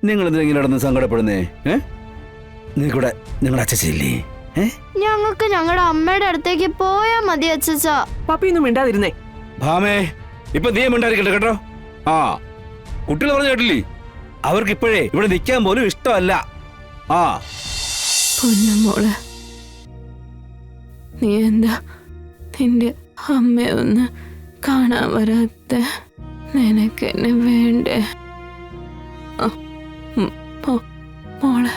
നിങ്ങൾ എന്തെങ്കിലും നടന്ന് സങ്കടപ്പെടുന്നേ? നിങ്ങൾക്കൂടെ നിങ്ങളുടെ അച്ഛച്ചില്ലേ? ഞങ്ങൾക്ക് ഞങ്ങളുടെ അമ്മയുടെ അടുത്തേക്ക് പോയാ മതി അച്ഛച്ച. പപ്പിയൊന്നും മിണ്ടാതിരുന്നേ. ഭാമേ, ഇപ്പൊ നീ മിണ്ടായിരിക്കട്ടെ കേട്ടോ. ആ, കുട്ടികൾ പറഞ്ഞു കേട്ടില്ലേ, അവർക്ക് ഇപ്പോഴേ ഇവിടെ നിൽക്കാൻ പോലും ഇഷ്ടമല്ല. ആ പൊന്നുമോളെ, നീ എന്താ നിന്റെ അമ്മയൊന്ന് കാണാൻ വരാത്ത? നിനക്ക് എന്നെ വേണ്ടേ മോളെ?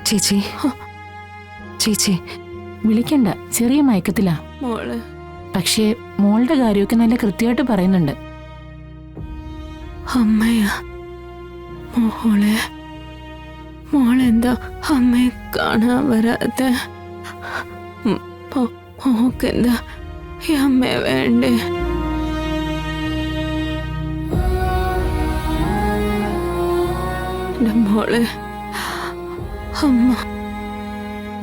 ചേച്ചി ചേച്ചി വിളിക്കണ്ട, ചെറിയ മയക്കത്തിലാ മോളെ. പക്ഷേ മോളുടെ കാര്യമൊക്കെ നല്ല കൃത്യമായിട്ട് പറയുന്നുണ്ട്. അമ്മയാ മോളെ? മോളെന്താ അമ്മയെ കാണാൻ വരാത്ത? മോക്കെന്താ ഈ അമ്മയെ വേണ്ടേ? മോളെ, അമ്മ.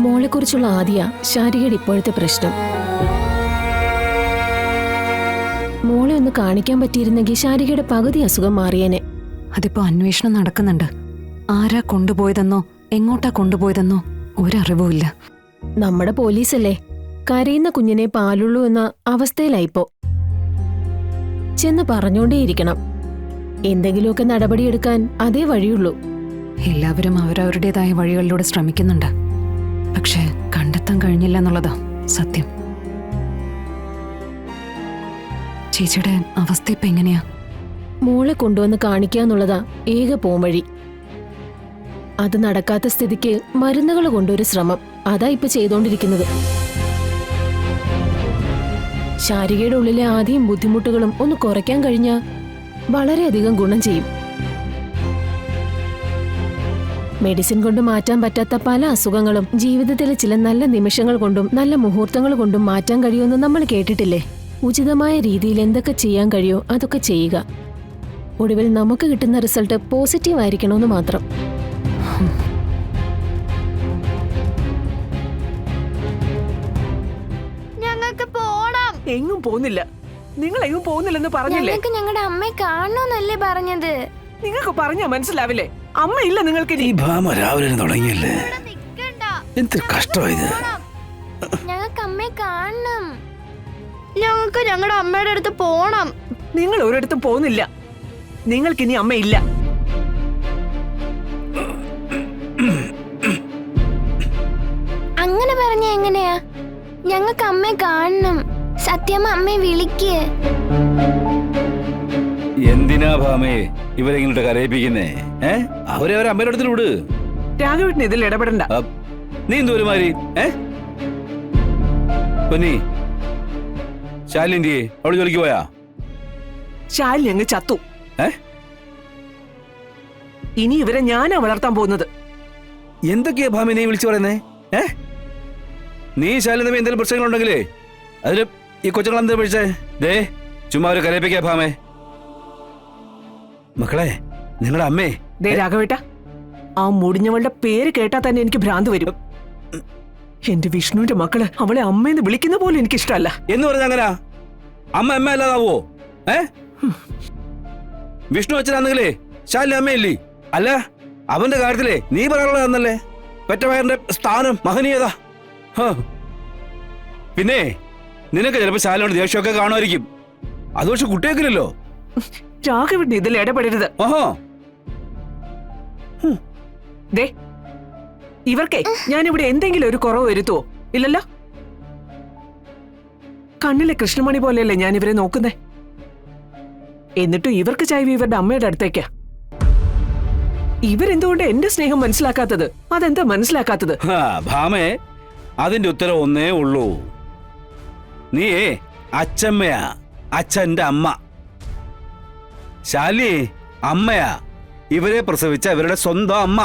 മോളെ കുറിച്ചുള്ള ആദ്യ ശാരികയുടെ ഇപ്പോഴത്തെ പ്രശ്നം. മോളെ ഒന്ന് കാണിക്കാൻ പറ്റിയിരുന്നെങ്കിൽ ശാരികയുടെ പകുതി അസുഖം മാറിയേനെ. അതിപ്പോ അന്വേഷണം നടക്കുന്നുണ്ട്. ആരാ കൊണ്ടുപോയതെന്നോ എങ്ങോട്ടാ കൊണ്ടുപോയതെന്നോ ഒരറിവുമില്ല. നമ്മുടെ പോലീസല്ലേ, കരയുന്ന കുഞ്ഞിനെ പാലുള്ളൂ എന്ന അവസ്ഥയിലായിപ്പോ. ചെന്ന് പറഞ്ഞോണ്ടേയിരിക്കണം. എന്തെങ്കിലുമൊക്കെ നടപടിയെടുക്കാൻ അതേ വഴിയുള്ളൂ. എല്ലാവരും അവരവരുടേതായ വഴികളിലൂടെ ശ്രമിക്കുന്നുണ്ട്. പക്ഷേ കണ്ടെത്താൻ കഴിഞ്ഞില്ല എന്നുള്ളതാ സത്യം. ചേച്ചിയുടെ അവസ്ഥ ഇപ്പൊ എങ്ങനെയാ? മോളെ കൊണ്ടുവന്ന് കാണിക്കാന്നുള്ളതാ ഏക പോംവഴി. അത് നടക്കാത്ത സ്ഥിതിക്ക് മരുന്നുകൾ കൊണ്ടൊരു ശ്രമം, അതാ ഇപ്പൊ ചെയ്തോണ്ടിരിക്കുന്നത്. ശാരികയുടെ ഉള്ളിലെ ആദ്യം ബുദ്ധിമുട്ടുകളും ഒന്ന് കുറയ്ക്കാൻ കഴിഞ്ഞാൽ വളരെയധികം ഗുണം ചെയ്യും. മെഡിസിൻ കൊണ്ട് മാറ്റാൻ പറ്റാത്ത പല അസുഖങ്ങളും ജീവിതത്തിലെ ചില നല്ല നിമിഷങ്ങൾ കൊണ്ടും നല്ല മുഹൂർത്തങ്ങൾ കൊണ്ടും മാറ്റാൻ കഴിയുമെന്ന് നമ്മൾ കേട്ടിട്ടില്ലേ? ഉചിതമായ രീതിയിൽ എന്തൊക്കെ ചെയ്യാൻ കഴിയോ അതൊക്കെ ചെയ്യുക. ഒടുവിൽ നമുക്ക് കിട്ടുന്ന റിസൾട്ട് പോസിറ്റീവ് ആയിരിക്കണമെന്ന് മാത്രം. ഞങ്ങൾക്ക് പോണം. എങ്ങും പോകുന്നില്ല. നിങ്ങൾ എങ്ങും പോകുന്നില്ലെന്ന് പറഞ്ഞില്ലേ? ഞങ്ങൾക്ക് ഞങ്ങളുടെ അമ്മയെ കാണണമെന്നല്ലേ പറഞ്ഞത്? നിങ്ങൾക്ക് പറഞ്ഞാ മനസ്സിലാവില്ലേ? അമ്മ ഇല്ല നിങ്ങൾക്ക്. ഈ ഭാമ രാവിലെ തുടങ്ങിയല്ലേ, നിക്കണ്ട. എന്തൊരു കഷ്ടമായത്. ഞങ്ങൾക്ക് അമ്മയെ കാണണം. ഞങ്ങൾക്ക് ഞങ്ങളുടെ അമ്മയുടെ അടുത്ത് പോണം. നിങ്ങൾ ഒരിടത്തും പോകുന്നില്ല. നിങ്ങൾക്കിനി അമ്മയില്ല. അങ്ങനെ പറഞ്ഞ എങ്ങനെയാ? ഞങ്ങൾക്ക് അമ്മയെ കാണണം. സത്യമ്മ അമ്മയെ വിളിക്ക്. എന്തിനാ ഭാമേ ഇവരെ ഇങ്ങോട്ട് കരയിപ്പിക്കുന്നേ? അവരെ അമ്മയുടെ അടുത്ത് വിട്. രാഘവേട്ടന് ഇതിൽ ഇടപെടണ്ട. നീ എന്തോരുമാരി? പൊന്നി, ശാലിന്റിയെ അവള് ജോലിക്ക് പോയാ? ശാലിനി അങ്ങ് ചത്തു. ഇനി ഇവരെ ഞാനാ വളർത്താൻ പോകുന്നത്. എന്തൊക്കെയാ ഭാമി നീ വിളിച്ചു പറയുന്നേ? നീ ശാലിനി തമ്മിൽ എന്തെങ്കിലും പ്രശ്നങ്ങളുണ്ടെങ്കിലേ അതില് ഈ കൊച്ചുങ്ങൾ എന്താ വിളിച്ചേ? ദേ ചുമ്മാ ഒരു കരയിപ്പിക്കാ ഭാമേ. മക്കളെ, നിങ്ങളുടെ അമ്മേ. ദേ രാഘവേട്ട, ആ മുടിഞ്ഞവളുടെ പേര് കേട്ടാ തന്നെ എനിക്ക് ഭ്രാന്ത് വരും. എന്റെ വിഷ്ണുവിന്റെ മക്കള് അവളെ അമ്മയെന്ന് വിളിക്കുന്ന പോലും എനിക്ക് ഇഷ്ടമല്ല. എന്ന് പറഞ്ഞ അങ്ങനാ അമ്മ അമ്മ അല്ലാതാവോ? വിഷ്ണു അച്ഛനാണെങ്കിലേ ശാലിനി അമ്മയില്ലേ? അല്ല, അവന്റെ കാര്യത്തിലേ നീ പറയാനുള്ളതാന്നല്ലേ പെറ്റവയറിന്റെ സ്ഥാനം, മഹനീയത. പിന്നെ നിനക്ക് ചിലപ്പോ ശാലിനോട് ദേഷ്യമൊക്കെ കാണുമായിരിക്കും. അത് പക്ഷെ കുട്ടിയേക്കില്ലല്ലോ. രാഘവേട്ടന് ഇതിൽ ഇടപെടരുത്. ദേ, ഇവർക്കേ ഞാനിവിടെ എന്തെങ്കിലും ഒരു കുറവ് വരുത്തുവോ? ഇല്ലല്ലോ. കണ്ണിലെ കൃഷ്ണമണി പോലെയല്ലേ ഞാൻ ഇവരെ നോക്കുന്നേ. എന്നിട്ടും ഇവർക്ക് ചായ്വ് ഇവരുടെ അമ്മയുടെ അടുത്തേക്കാ. ഇവരെന്തുകൊണ്ട് എന്റെ സ്നേഹം മനസ്സിലാക്കാത്തത്? അതെന്താ മനസ്സിലാക്കാത്തത്? ഭാമേ, അതിന്റെ ഉത്തരം ഒന്നേ ഉള്ളൂ. നീയേ അച്ഛമ്മയാ, അച്ഛന്റെ അമ്മ. ശാലി അമ്മയാ, ഇവരെ പ്രസവിച്ച ഇവരുടെ സ്വന്തം അമ്മ.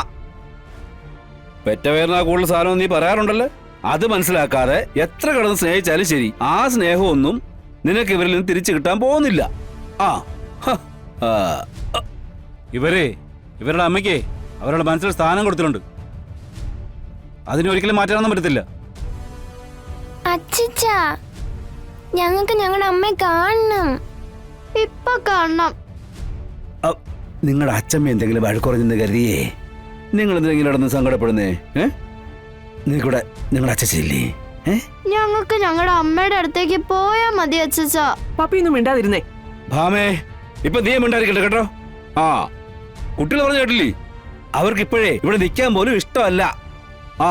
പെറ്റവേറിനാ കൂടുതൽ സാധനം നീ പറയാറുണ്ടല്ലോ. അത് മനസ്സിലാക്കാതെ എത്ര കിടന്ന് സ്നേഹിച്ചാലും ശരി, ആ സ്നേഹമൊന്നും നിനക്ക് ഇവരിൽ നിന്ന് തിരിച്ചു കിട്ടാൻ പോകുന്നില്ല. ഇവരുടെ അമ്മയ്ക്ക് അവരുടെ മനസ്സിൽ സ്ഥാനം കൊടുത്തിട്ടുണ്ട്. അതിനൊരിക്കലും മാറ്റാനൊന്നും പറ്റത്തില്ല. അച്ഛാ, ഞങ്ങൾക്ക് ഞങ്ങളുടെ അമ്മയെ കാണണം. ഇപ്പൊ കാണണം. നിങ്ങളുടെ അച്ഛമ്മ എന്തെങ്കിലും വഴക്കുറഞ്ഞെന്ന് കരുതിയേ നിങ്ങൾ എന്തെങ്കിലും നടന്ന് സങ്കടപ്പെടുന്നേ? നിങ്ങൾക്കൂടെ നിങ്ങളുടെ അച്ഛച്ചില്ലേ? ഞങ്ങൾക്ക് ഞങ്ങളുടെ അമ്മയുടെ അടുത്തേക്ക് പോയാ മതി അച്ഛാ. പപ്പിയൊന്നും മിണ്ടാതിരുന്നേ. ഭാമേ, ഇപ്പൊ നീ മിണ്ടായിരിക്കട്ടെ കേട്ടോ. ആ, കുട്ടികൾ പറഞ്ഞു കേട്ടില്ലേ, അവർക്ക് ഇപ്പോഴേ ഇവിടെ നിൽക്കാൻ പോലും ഇഷ്ടമല്ല. ആ,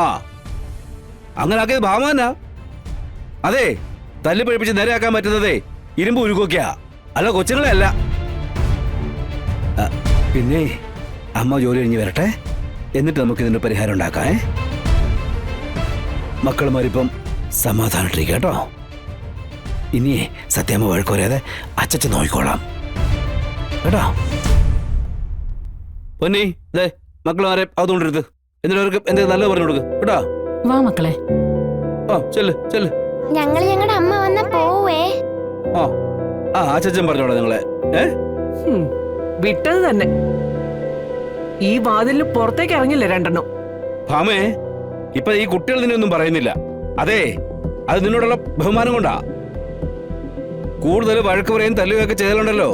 അങ്ങനെ ആക്കിയത് ഭാമാനാ. അതെ, തല്ലി പഴിപ്പിച്ച് നേരെയാക്കാൻ പറ്റുന്നതേ ഇരുമ്പ് ഉരുക്കൊക്കെയാ, അല്ല കൊച്ചുങ്ങളെ അല്ല. പിന്നെ അമ്മ ജോലി കഴിഞ്ഞ് വരട്ടെ, എന്നിട്ട് നമുക്ക് ഇതിന്റെ പരിഹാരം ഉണ്ടാക്കാം. മക്കളുമാരിപ്പം സമാധാനിട്ടിരിക്കുക കേട്ടോ. ഇനിയേ സത്യമ്മ വഴക്കുവരാതെ അച്ഛൻ നോക്കിക്കോളാം കേട്ടോ. പൊന്നി, ദേ മക്കളുമാരെ അതുകൊണ്ടിരുത്ത്, എന്നിട്ട് അവർക്ക് എന്തെങ്കിലും നല്ലത് പറഞ്ഞു കൊടുക്ക് കേട്ടോ. വാ മക്കളെ. ആ, ചെല്ല് ചെല്ല്. ഞങ്ങളുടെ അമ്മ വന്ന പോവേ. ആ അച്ഛൻ പറഞ്ഞോളാം നിങ്ങളെ. വിട്ടത് തന്നെ. ഈ വാതിലിന് പുറത്തേക്ക് ഇറങ്ങില്ല രണ്ടെണ്ണം. ഭാമേ, ഇപ്പൊ ഈ കുട്ടികൾ നിന്നൊന്നും പറയുന്നില്ല. അതെ, അത് നിന്നോടുള്ള ബഹുമാനം കൊണ്ടാ. കൂടുതൽ വഴക്ക് പറയും തല്ലുകയൊക്കെ ചെയ്താലുണ്ടല്ലോ,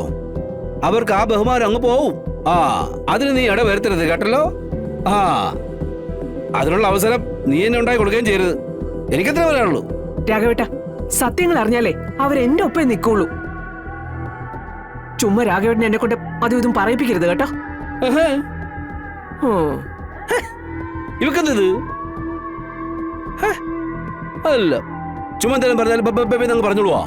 അവർക്ക് ആ ബഹുമാനം അങ്ങ് പോവും. ആ, അതിന് നീ ഇട വരുത്തരുത് കേട്ടല്ലോ. ആ, അതിനുള്ള അവസരം നീ എന്നെ ഉണ്ടാക്കി കൊടുക്കുകയും ചെയ്യരുത്. എനിക്കത്രേ പറയാനുള്ളൂ. രാഘവേട്ട, സത്യങ്ങൾ അറിഞ്ഞാലേ അവരെന്റെ ഒപ്പം നിൽക്കുള്ളൂ. ചുമ്മാ രാഘവേട്ടനെ എന്നെ കൊണ്ട് അതും ഇതും പറയിപ്പിക്കരുത് കേട്ടോ. ഇവക്കെന്തത്? അല്ല, ചുമ്മാ എന്തെങ്കിലും പറഞ്ഞാൽ പറഞ്ഞോളുവാ.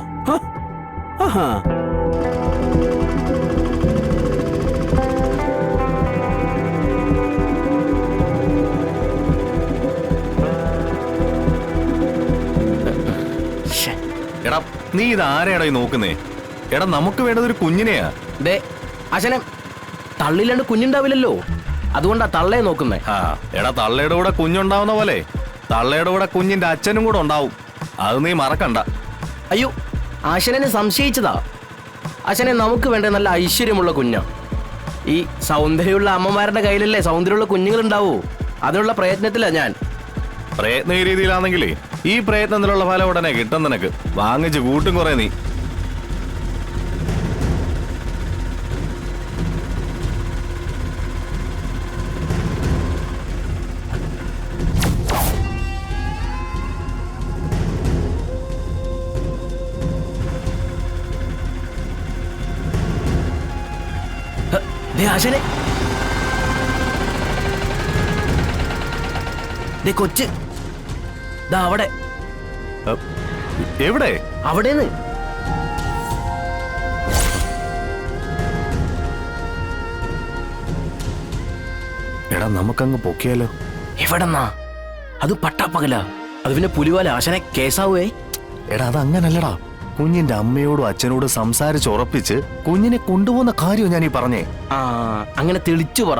എടാ, നീ ഇത് ആരെയാടാ ഈ നോക്കുന്നേ? എടാ, നമുക്ക് വേണ്ടത് ഒരു കുഞ്ഞിനെയാ. ദേ അച്ഛനെ തള്ളില്ലാണ്ട് കുഞ്ഞുണ്ടാവില്ലല്ലോ, അതുകൊണ്ടാ തള്ളയെ നോക്കുന്നേ. ആ, എടാ, തള്ളയുടെ കൂടെ കുഞ്ഞുണ്ടാവുന്ന പോലെ തള്ളയുടെ കൂടെ കുഞ്ഞിന്റെ അച്ഛനും കൂടെ ഉണ്ടാവും. അത് നീ മറക്കണ്ട. അയ്യോ, അച്ഛനെ സംശയിച്ചതാ. അച്ഛനെ നമുക്ക് വേണ്ട നല്ല ഐശ്വര്യമുള്ള കുഞ്ഞാ. ഈ സൗന്ദര്യമുള്ള അമ്മമാരുടെ കയ്യിലല്ലേ സൗന്ദര്യമുള്ള കുഞ്ഞുങ്ങൾ ഉണ്ടാവൂ. അതിനുള്ള പ്രയത്നത്തിലാ ഞാൻ. പ്രയത്ന ഈ രീതിയിലാണെങ്കിലേ ഈ പ്രയത്നത്തിലുള്ള ഫലം ഉടനെ കിട്ടും നിനക്ക്. വാങ്ങിച്ച് കൂട്ടും കുറെ നീ. ആശനെ കൊച്ച് ദാ അവിടെ. എവിടെ? അവിടെന്ന്. എടാ, നമുക്കങ്ങ് പൊക്കിയാലോ? എവിടെന്നാ? അത് പട്ടാപ്പകല. അത് പിന്നെ പുലിവാല. ആശനെ കേസാവേ. എടാ, അതങ്ങനല്ലടാ. കുഞ്ഞിന്റെ അമ്മയോടും അച്ഛനോടും സംസാരിച്ചുറപ്പിച്ച് കുഞ്ഞിനെ കൊണ്ടുപോകുന്ന കാര്യം ഞാൻ ഈ പറഞ്ഞേ. ആ, അങ്ങനെ തെളിച്ചു പറ.